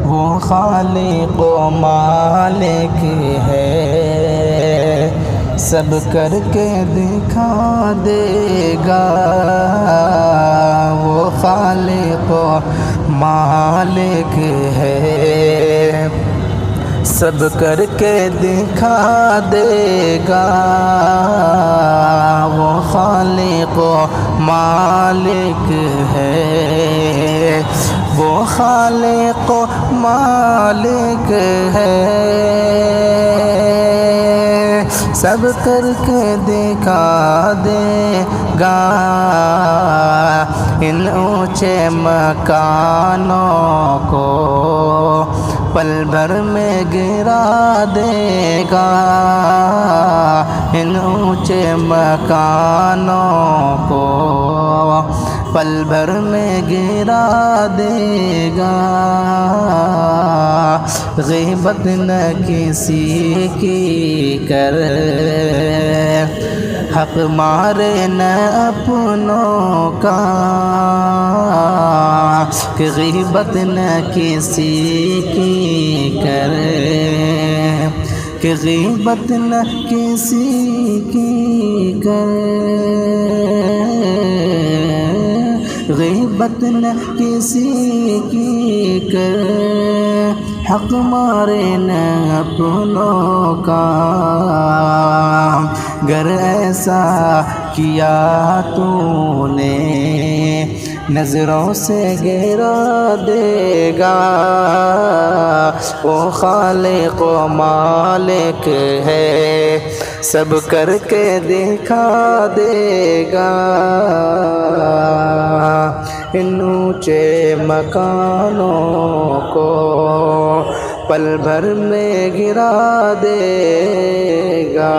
وہ خالق و مالک ہے، سب کر کے دکھا دے گا۔ وہ خالق و مالک ہے، سب کر کے دکھا دے گا۔ وہ خالق و مالک ہے، وہ خالق و مالک ہے، سب کر کے دکھا دے گا۔ ان اونچے مکانوں کو پل بھر میں گرا دے گا۔ ان اونچے مکانوں کو پل بھر میں گرا دے گا۔ غیبت نہ کسی کی کر، حق مارے نہ اپنوں کا، کہ غیبت نہ کسی کی کرے، کہ غیبت نہ کسی کی کرے، غیبت نہ کسی کی کرے، حق مارے نہ اپنوں کا۔ گر ایسا کیا تو نے نظروں سے گرا دے گا۔ وہ خالق و مالک ہے، سب کر کے دکھا دے گا۔ ان اونچے مکانوں کو پل بھر میں گرا دے گا۔